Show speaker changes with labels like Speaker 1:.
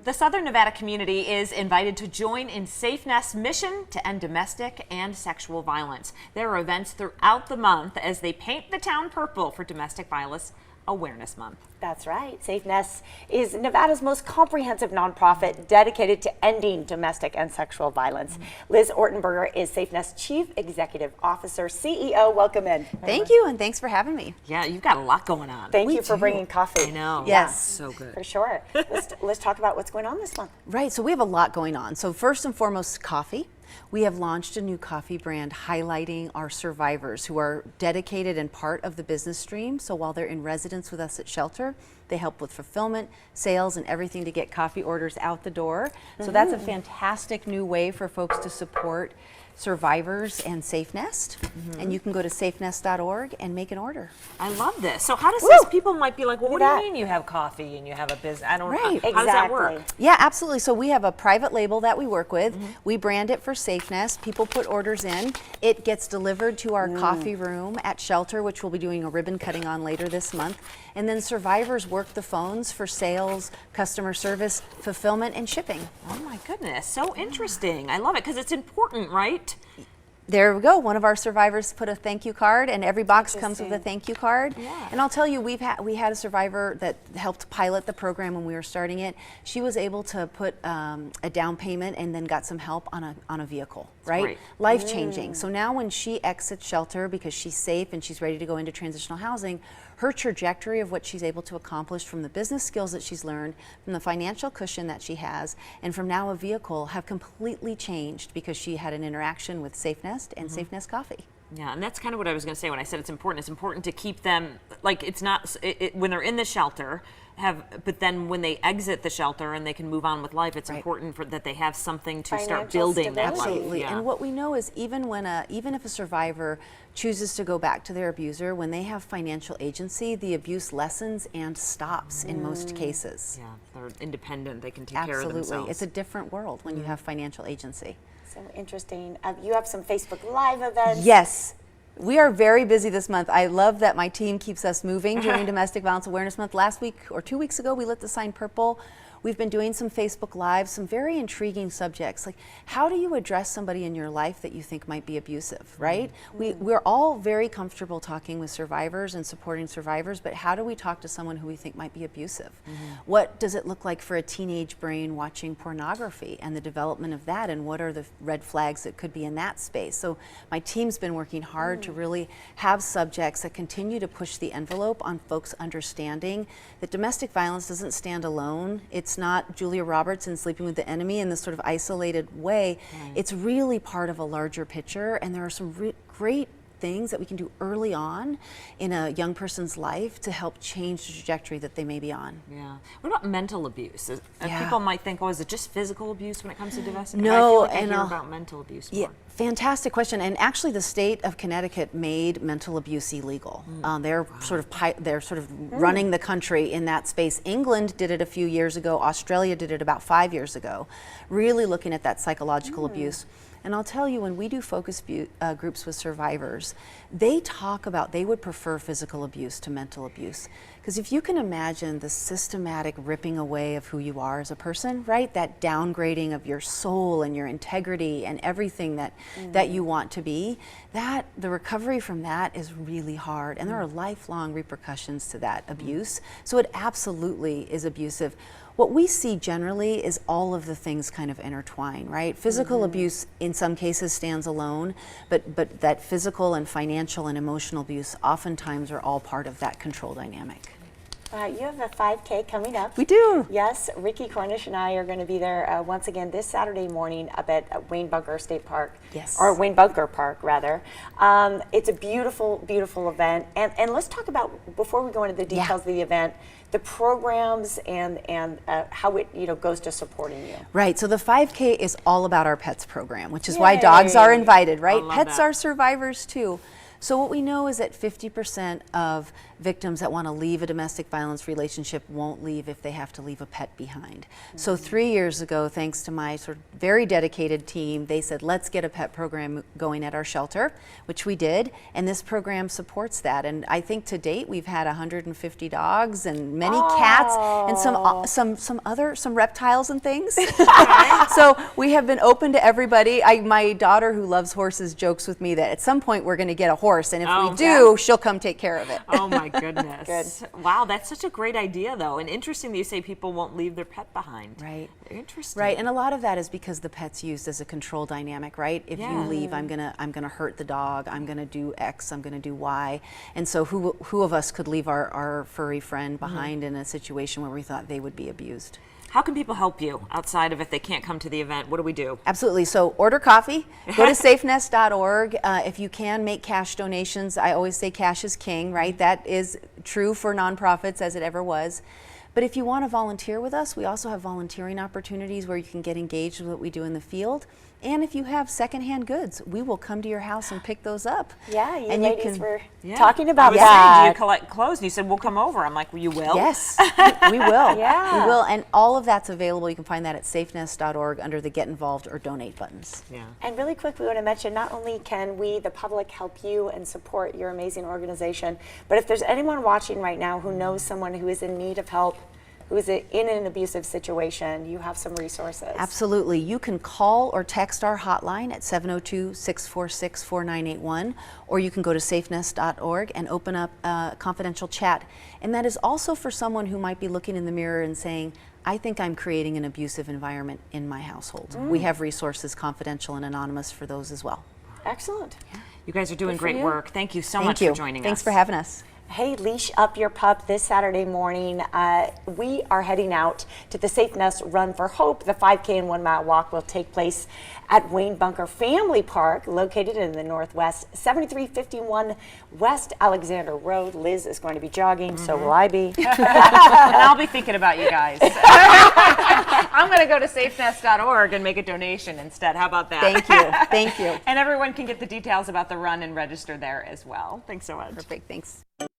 Speaker 1: The Southern Nevada community is invited to join in SafeNest's mission to end domestic and sexual violence. There are events throughout the month as they paint the town purple for Domestic Violence Awareness Month.
Speaker 2: That's right. SafeNest is Nevada's most comprehensive nonprofit dedicated to ending domestic and sexual violence. Liz Ortenberger is SafeNest's Chief Executive Officer, CEO. Welcome in.
Speaker 3: Thank you, and thanks for having me.
Speaker 1: Yeah, you've got a lot going on.
Speaker 2: Thank you for bringing coffee.
Speaker 1: I know.
Speaker 3: Yes.
Speaker 1: So good.
Speaker 2: For sure. Let's talk about what's going on this month.
Speaker 3: Right, so we have a lot going on. So first and foremost, coffee. We have launched a new coffee brand highlighting our survivors who are dedicated and part of the business stream. So while they're in residence with us at shelter, they help with fulfillment, sales, and everything to get coffee orders out the door. So that's a fantastic new way for folks to support survivors and SafeNest. And you can go to safenest.org and make an order.
Speaker 1: I love this. So how does this, people might be like, well, what do
Speaker 2: that.
Speaker 1: you mean you have coffee and you have a business? I don't know.
Speaker 3: Right.
Speaker 1: How does that work?
Speaker 3: Yeah, absolutely. So we have a private label that we work with. We brand it for SafeNest. People put orders in. It gets delivered to our coffee room at shelter, which we'll be doing a ribbon cutting on later this month. And then survivors work the phones for sales, customer service, fulfillment, and shipping.
Speaker 1: Oh my goodness, so interesting. I love it because it's important, right?
Speaker 3: There we go. One of our survivors put a thank you card, and every box comes with a thank you card.
Speaker 1: Yeah.
Speaker 3: And I'll tell you, we had a survivor that helped pilot the program when we were starting it. She was able to put a down payment and then got some help on a vehicle, right?
Speaker 1: great.
Speaker 3: Life changing. So now when she exits shelter because she's safe and she's ready to go into transitional housing, her trajectory of what she's able to accomplish from the business skills that she's learned, from the financial cushion that she has, and from now a vehicle have completely changed because she had an interaction with SafeNest and SafeNest Coffee.
Speaker 1: Yeah, and that's kind of what I was going to say when I said it's important. It's important to keep them, like it's not, when they're in the shelter, but then when they exit the shelter and they can move on with life, it's important that they have something to start
Speaker 2: Financial
Speaker 1: building that life.
Speaker 2: stability.
Speaker 3: Absolutely.
Speaker 1: Yeah.
Speaker 3: And what we know is even if a survivor chooses to go back to their abuser, when they have financial agency, the abuse lessens and stops in most cases.
Speaker 1: Yeah, they're independent. They can take care of
Speaker 3: Absolutely.
Speaker 1: themselves.
Speaker 3: It's a different world when you have financial agency.
Speaker 2: So interesting. You have some Facebook Live events.
Speaker 3: Yes. We are very busy this month. I love that my team keeps us moving during Domestic Violence Awareness Month. Last week or 2 weeks ago, we lit the sign purple. We've been doing some Facebook Lives, some very intriguing subjects, like how do you address somebody in your life that you think might be abusive, right? We're all very comfortable talking with survivors and supporting survivors, but how do we talk to someone who we think might be abusive? What does it look like for a teenage brain watching pornography and the development of that, and what are the red flags that could be in that space? So my team's been working hard to really have subjects that continue to push the envelope on folks understanding that domestic violence doesn't stand alone. It's not Julia Roberts in Sleeping with the Enemy in this sort of isolated way. It's really part of a larger picture, and there are some great things that we can do early on in a young person's life to help change the trajectory that they may be on.
Speaker 1: Yeah. What about mental abuse? People might think, oh, is it just physical abuse when it comes to domestic?
Speaker 3: No,
Speaker 1: I feel like
Speaker 3: and
Speaker 1: I hear about mental abuse more.
Speaker 3: Yeah, fantastic question. And actually, the state of Connecticut made mental abuse illegal. They're sort of running the country in that space. England did it a few years ago. Australia did it about 5 years ago. Really looking at that psychological abuse. And I'll tell you, when we do focus groups with survivors, they talk about they would prefer physical abuse to mental abuse. Because if you can imagine the systematic ripping away of who you are as a person, right? That downgrading of your soul and your integrity and everything that you want to be, the recovery from that is really hard. And there are lifelong repercussions to that abuse. So it absolutely is abusive. What we see generally is all of the things kind of intertwine, right? Physical abuse in some cases stands alone, but that physical and financial and emotional abuse oftentimes are all part of that control dynamic.
Speaker 2: You have a 5K coming up.
Speaker 3: We do.
Speaker 2: Yes, Ricky Cornish and I are going to be there once again this Saturday morning up at Wayne Bunker State Park.
Speaker 3: Yes.
Speaker 2: Or Wayne Bunker Park, rather. It's a beautiful, beautiful event. And let's talk about, before we go into the details of the event, the programs and how it goes to supporting you.
Speaker 3: Right, so the 5K is all about our PETS program, which is why dogs are invited, right?
Speaker 1: love
Speaker 3: Pets
Speaker 1: that.
Speaker 3: are survivors too. So what we know is that 50% of victims that want to leave a domestic violence relationship won't leave if they have to leave a pet behind. So 3 years ago, thanks to my sort of very dedicated team, they said, let's get a pet program going at our shelter, which we did, and this program supports that. And I think to date we've had 150 dogs and many cats and some reptiles and things. So we have been open to everybody. My daughter, who loves horses, jokes with me that at some point we're going to get a horse, and if we do, she'll come take care of it.
Speaker 1: Oh my goodness. Good. Wow, that's such a great idea though, and interesting that you say people won't leave their pet behind.
Speaker 3: Right.
Speaker 1: Interesting.
Speaker 3: Right, and a lot of that is because the pet's used as a control dynamic, right? If you leave, I'm gonna hurt the dog, I'm gonna do X, I'm gonna do Y. And so who of us could leave our furry friend behind in a situation where we thought they would be abused?
Speaker 1: How can people help you outside of if they can't come to the event? What do we do?
Speaker 3: Absolutely. So order coffee. Go to SafeNest.org. If you can, make cash donations. I always say cash is king, right? That is true for nonprofits as it ever was. But if you want to volunteer with us, we also have volunteering opportunities where you can get engaged with what we do in the field. And if you have secondhand goods, we will come to your house and pick those up.
Speaker 2: Yeah, you
Speaker 3: and
Speaker 2: ladies were talking about
Speaker 1: I was
Speaker 2: that.
Speaker 1: saying, do you collect clothes? And you said, we'll come over. I'm like, well, you will?
Speaker 3: Yes, we will.
Speaker 2: Yeah.
Speaker 3: We will. And all of that's available. You can find that at SafeNest.org under the Get Involved or Donate buttons.
Speaker 1: Yeah.
Speaker 2: And really quick, we want to mention, not only can we, the public, help you and support your amazing organization, but if there's anyone watching right now who knows someone who is in need of help, who is in an abusive situation, you have some resources.
Speaker 3: Absolutely. You can call or text our hotline at 702-646-4981, or you can go to safenest.org and open up a confidential chat. And that is also for someone who might be looking in the mirror and saying, I think I'm creating an abusive environment in my household. We have resources, confidential and anonymous, for those as well.
Speaker 2: Excellent.
Speaker 1: You guys are doing
Speaker 2: Good for
Speaker 1: great
Speaker 2: you.
Speaker 1: work. Thank you so
Speaker 3: Thank
Speaker 1: much
Speaker 3: you.
Speaker 1: for joining us.
Speaker 3: Thanks for having us.
Speaker 2: Hey, leash up your pup this Saturday morning. We are heading out to the SafeNest Run for Hope. The 5K and 1 mile walk will take place at Wayne Bunker Family Park, located in the Northwest, 7351 West Alexander Road. Liz is going to be jogging, so will I be.
Speaker 1: And I'll be thinking about you guys. I'm going to go to safenest.org and make a donation instead. How about that?
Speaker 3: Thank you. Thank you.
Speaker 1: And everyone can get the details about the run and register there as well. Thanks so much.
Speaker 3: Perfect. Thanks.